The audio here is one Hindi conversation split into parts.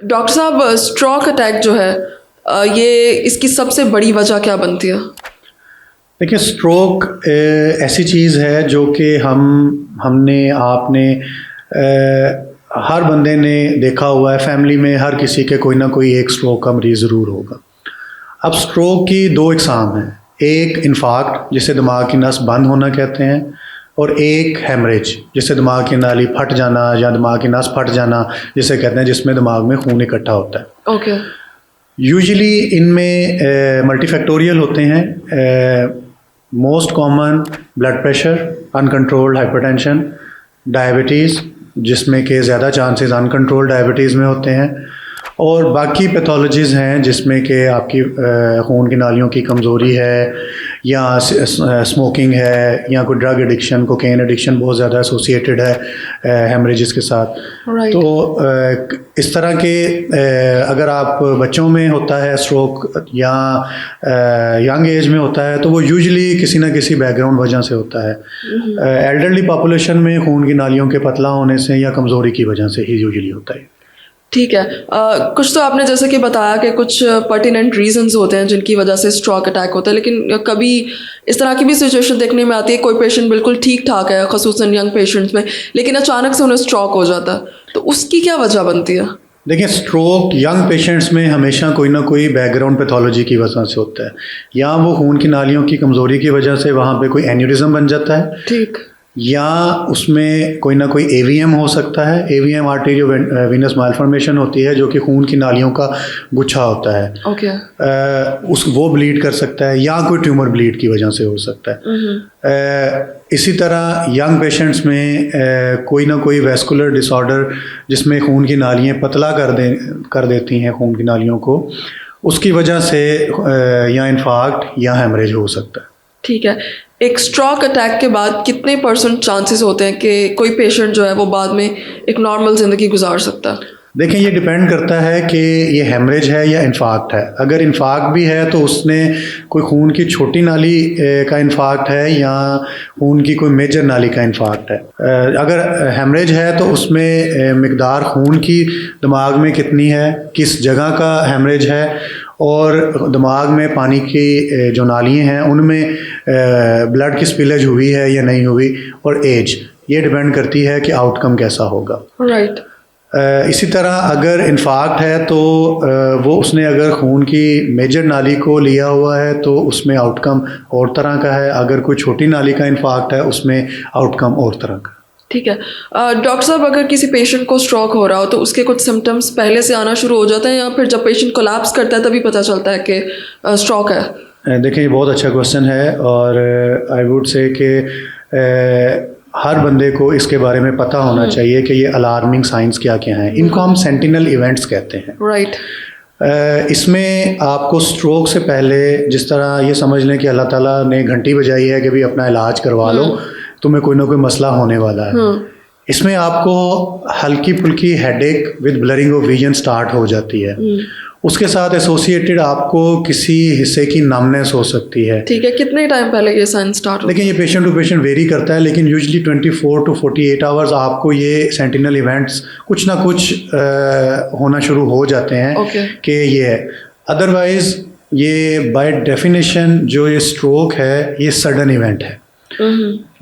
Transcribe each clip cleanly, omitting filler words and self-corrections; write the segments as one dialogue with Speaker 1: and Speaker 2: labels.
Speaker 1: डॉक्टर साहब, स्ट्रोक अटैक जो है ये इसकी सबसे बड़ी वजह क्या बनती है?
Speaker 2: देखिए, स्ट्रोक ऐसी चीज़ है जो कि हमने आपने हर बंदे ने देखा हुआ है। फैमिली में हर किसी के कोई ना कोई एक स्ट्रोक का मरीज़ ज़रूर होगा। अब स्ट्रोक की दो इकसाम हैं, एक इन्फाक्ट जिसे दिमाग की नस बंद होना कहते हैं, और एक हेमरेज जिसे दिमाग की नाली फट जाना या दिमाग की नस फट जाना जिसे कहते हैं, जिसमें दिमाग में खून इकट्ठा होता है।
Speaker 1: ओके।
Speaker 2: यूजुअली इनमें मल्टीफैक्टोरियल होते हैं। Most common blood pressure, uncontrolled hypertension, diabetes जिसमें कि ज़्यादा चांसेस अनकंट्रोल्ड डायबिटीज़ में होते हैं, और बाकी पैथोलॉजीज़ हैं जिसमें कि आपकी खून की नालियों की कमज़ोरी है, या स्मोकिंग है, या कोई ड्रग एडिक्शन, कोकेन एडिक्शन बहुत ज़्यादा एसोसिएटेड है हेमरेजेस के साथ।
Speaker 1: Right.
Speaker 2: तो इस तरह के अगर आप बच्चों में होता है स्ट्रोक या यंग एज में होता है तो वो यूजुअली किसी ना किसी बैकग्राउंड वजह से होता है। एल्डरली पॉपुलेशन में खून की नालियों के पतला होने से या कमज़ोरी की वजह से ही यूजुअली होता है।
Speaker 1: ठीक है। कुछ तो आपने जैसे कि बताया कि कुछ पर्टिनेंट रीजंस होते हैं जिनकी वजह से स्ट्रोक अटैक होता है, लेकिन कभी इस तरह की भी सिचुएशन देखने में आती है, कोई पेशेंट बिल्कुल ठीक ठाक है, ख़ुसूसन यंग पेशेंट्स में, लेकिन अचानक से उन्हें स्ट्रोक हो जाता है, तो उसकी क्या वजह बनती है?
Speaker 2: देखिए, स्ट्रोक यंग पेशेंट्स में हमेशा कोई ना कोई बैकग्राउंड पैथोलॉजी की वजह से होता है। या वो खून की नालियों की कमज़ोरी की वजह से वहाँ पे कोई एन्यूरिज्म बन जाता है,
Speaker 1: ठीक,
Speaker 2: या उसमें कोई ना कोई एवीएम हो सकता है। एवीएम आर्टेरियो वीनस मालफॉर्मेशन होती है, जो कि खून की नालियों का गुच्छा होता है।
Speaker 1: ओके।
Speaker 2: वो ब्लीड कर सकता है, या कोई ट्यूमर ब्लीड की वजह से हो सकता है। इसी तरह यंग पेशेंट्स में कोई ना कोई वैस्कुलर डिसऑर्डर जिसमें खून की नालियाँ पतला कर देती हैं खून की नालियों को, उसकी वजह से या इन्फार्क्ट या हेमरेज हो सकता है।
Speaker 1: ठीक है। एक स्ट्रोक अटैक के बाद कितने % चांसेस होते हैं कि कोई पेशेंट जो है वो बाद में एक नॉर्मल ज़िंदगी गुजार सकता है?
Speaker 2: देखें, ये डिपेंड करता है कि ये हेमरेज है या इन्फार्क्ट है। अगर इन्फार्क्ट भी है तो उसने कोई खून की छोटी नाली का इन्फार्क्ट है, या खून की कोई मेजर नाली का इन्फार्क्ट है। अगर हेमरेज है तो उसमें मिकदार खून की दिमाग में कितनी है, किस जगह का हेमरेज है, और दिमाग में पानी की जो नालियाँ हैं उनमें ब्लड की स्पिलेज हुई है या नहीं हुई, और एज, ये डिपेंड करती है कि आउटकम कैसा होगा।
Speaker 1: राइट।
Speaker 2: इसी तरह अगर इन्फार्क्ट है तो वो उसने अगर खून की मेजर नाली को लिया हुआ है तो उसमें आउटकम और तरह का है। अगर कोई छोटी नाली का इन्फार्क्ट है उसमें आउटकम और तरह का।
Speaker 1: ठीक है। डॉक्टर साहब, अगर किसी पेशेंट को स्ट्रोक हो रहा हो तो उसके कुछ सिम्टम्स पहले से आना शुरू हो जाते हैं, या फिर जब पेशेंट कोलैप्स करता है तभी पता चलता है कि स्ट्रोक है?
Speaker 2: देखिए, ये बहुत अच्छा क्वेश्चन है, और आई वुड से कि हर बंदे को इसके बारे में पता होना चाहिए कि ये अलार्मिंग साइंस क्या क्या हैं। इनको हम सेंटिनल इवेंट्स कहते हैं।
Speaker 1: राइट।
Speaker 2: इसमें आपको स्ट्रोक से पहले जिस तरह ये समझ लें कि अल्लाह ताला ने घंटी बजाई है कि भी अपना इलाज करवा लो, तुम्हें कोई ना कोई मसला होने वाला है। इसमें आपको हल्की फुल्की headache with blurring of vision start हो जाती है। उसके साथ एसोसिएटेड आपको किसी हिस्से की नमनेस हो सकती है।
Speaker 1: ठीक है। कितने टाइम पहले ये साइन स्टार्ट हो?
Speaker 2: लेकिन ये पेशेंट टू पेशेंट वेरी करता है, लेकिन यूजुअली 24 to 48 आवर्स आपको ये सेंटिनल इवेंट्स कुछ ना कुछ होना शुरू हो जाते हैं कि ये है। अदरवाइज ये बाय डेफिनेशन जो ये स्ट्रोक है ये सडन इवेंट है।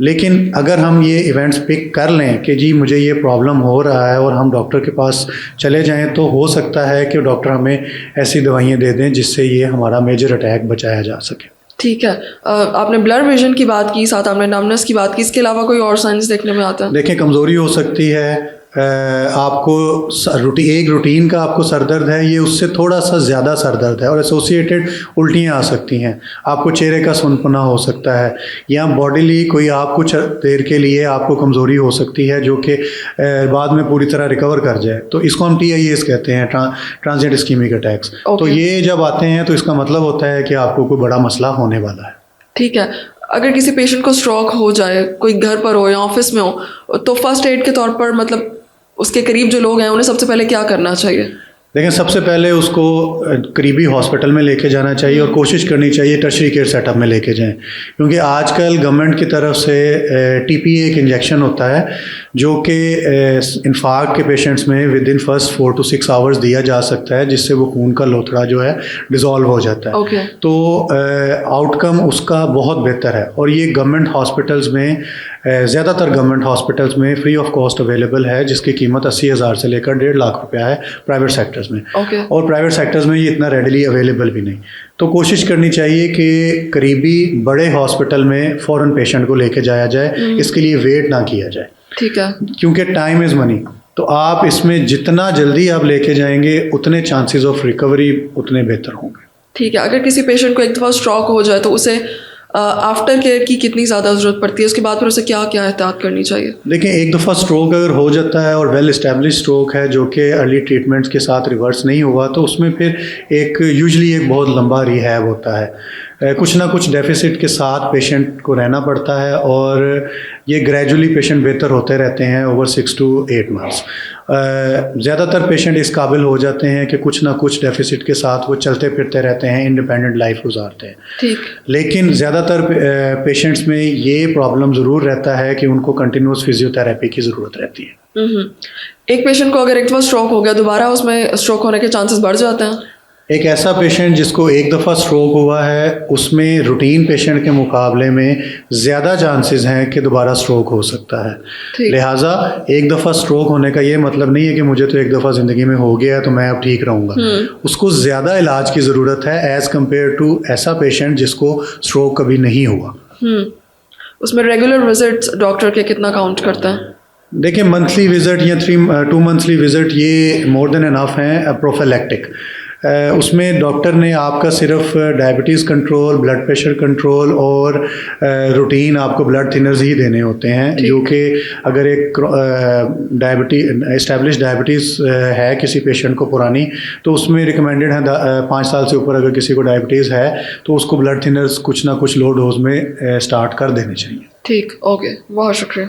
Speaker 2: लेकिन अगर हम ये इवेंट्स पिक कर लें कि जी मुझे ये प्रॉब्लम हो रहा है और हम डॉक्टर के पास चले जाएं, तो हो सकता है कि डॉक्टर हमें ऐसी दवाइयाँ दे दें जिससे ये हमारा मेजर अटैक बचाया जा सके।
Speaker 1: ठीक है। आपने ब्लर विजन की बात की, साथ आपने नमनेस की बात की, इसके अलावा कोई और साइंस देखने में आता है?
Speaker 2: देखें, कमज़ोरी हो सकती है। आपको एक रूटीन का आपको सर दर्द है, ये उससे थोड़ा सा ज़्यादा सर दर्द है, और एसोसिएटेड उल्टियाँ आ सकती हैं। आपको चेहरे का सुनपना हो सकता है, या बॉडीली कोई आप कुछ देर के लिए आपको कमज़ोरी हो सकती है जो कि बाद में पूरी तरह रिकवर कर जाए। तो इसको हम TIAs कहते हैं, ट्रांजिएंट इस्कीमिक अटैक्स। तो ये जब आते हैं तो इसका मतलब होता है कि आपको कोई बड़ा मसला होने वाला है।
Speaker 1: ठीक है। अगर किसी पेशेंट को स्ट्रोक हो जाए, कोई घर पर हो या ऑफिस में हो, तो फर्स्ट एड के तौर पर मतलब उसके करीब जो लोग हैं उन्हें सबसे पहले क्या करना चाहिए?
Speaker 2: देखें, सबसे पहले उसको करीबी हॉस्पिटल में लेके जाना चाहिए और कोशिश करनी चाहिए टर्शरी केयर सेटअप में लेके जाएं, क्योंकि आजकल गवर्नमेंट की तरफ से टीपीए एक इंजेक्शन होता है जो कि इंफाक के पेशेंट्स में with in first 4 to 6 hours दिया जा सकता है, जिससे वो खून का लोथड़ा जो है डिज़ोल्व हो जाता है।
Speaker 1: Okay.
Speaker 2: तो आउटकम उसका बहुत बेहतर है और ये गवर्नमेंट हॉस्पिटल्स में ज़्यादातर गवर्नमेंट हॉस्पिटल्स में फ्री ऑफ कॉस्ट अवेलेबल है, जिसकी कीमत 80,000 से लेकर 1.5 लाख रुपया है प्राइवेट सेक्टर्स में।
Speaker 1: Okay.
Speaker 2: और प्राइवेट सेक्टर्स में ये इतना रेडीली अवेलेबल भी नहीं। तो कोशिश करनी चाहिए कि करीबी बड़े हॉस्पिटल में फ़ौरन पेशेंट को लेके जाया जाए, इसके लिए वेट ना किया जाए,
Speaker 1: ठीक है।
Speaker 2: क्योंकि टाइम इज़ मनी। तो आप इसमें जितना जल्दी आप लेके जाएंगे उतने चांसेस ऑफ रिकवरी उतने बेहतर होंगे।
Speaker 1: ठीक है, अगर किसी पेशेंट को एक दफ़ा स्ट्रोक हो जाए तो उसे आफ्टर केयर की कितनी ज़्यादा ज़रूरत पड़ती है, उसके बाद फिर उसे क्या क्या एहतियात करनी चाहिए?
Speaker 2: देखिए, एक दफ़ा स्ट्रोक अगर हो जाता है और वेल इस्टेब्लिश स्ट्रोक है जो कि अर्ली ट्रीटमेंट्स के साथ रिवर्स नहीं हुआ, तो उसमें फिर यूजुअली एक बहुत लंबा रिहैब होता है। कुछ ना कुछ डेफिसिट के साथ पेशेंट को रहना पड़ता है और ये ग्रेजुअली पेशेंट बेहतर होते रहते हैं ओवर 6 to 8 मंथ्स। ज़्यादातर पेशेंट इस काबिल हो जाते हैं कि कुछ ना कुछ डेफिसिट के साथ वो चलते फिरते रहते हैं, इंडिपेंडेंट लाइफ गुजारते हैं।
Speaker 1: ठीक।
Speaker 2: लेकिन ज़्यादातर पेशेंट्स में ये प्रॉब्लम ज़रूर रहता है कि उनको कंटिन्यूस फिजियोथेरेपी की ज़रूरत रहती है।
Speaker 1: एक पेशेंट को अगर एक दफ़ा स्ट्रोक हो गया, दोबारा उसमें स्ट्रोक होने के चांसेस बढ़ जाते हैं?
Speaker 2: एक ऐसा पेशेंट जिसको एक दफ़ा स्ट्रोक हुआ है, उसमें रूटीन पेशेंट के मुकाबले में ज़्यादा चांसेस हैं कि दोबारा स्ट्रोक हो सकता है।
Speaker 1: ठीक।
Speaker 2: लिहाजा एक दफ़ा स्ट्रोक होने का ये मतलब नहीं है कि मुझे तो एक दफ़ा ज़िंदगी में हो गया तो मैं अब ठीक रहूँगा। उसको ज़्यादा इलाज की ज़रूरत है एज़ कम्पेयर टू ऐसा पेशेंट जिसको स्ट्रोक कभी नहीं हुआ।
Speaker 1: उसमें रेगुलर विजिट्स डॉक्टर के कितना काउंट करते हैं?
Speaker 2: देखिए, मंथली विज़िट या 2 मंथली विज़िट ये मोर देन इनफ हैं प्रोफिलैक्टिक। उसमें डॉक्टर ने आपका सिर्फ diabetes control, blood pressure control और रूटीन आपको ब्लड थिनर्स ही देने होते हैं, जो कि अगर एक एस्टेब्लिश डायबिटीज़ है किसी पेशेंट को पुरानी, तो उसमें रिकमेंडेड है 5 साल से ऊपर अगर किसी को डायबिटीज़ है तो उसको ब्लड थिनर्स कुछ ना कुछ लो डोज में स्टार्ट कर देने चाहिए।
Speaker 1: ठीक, ओके, बहुत शुक्रिया।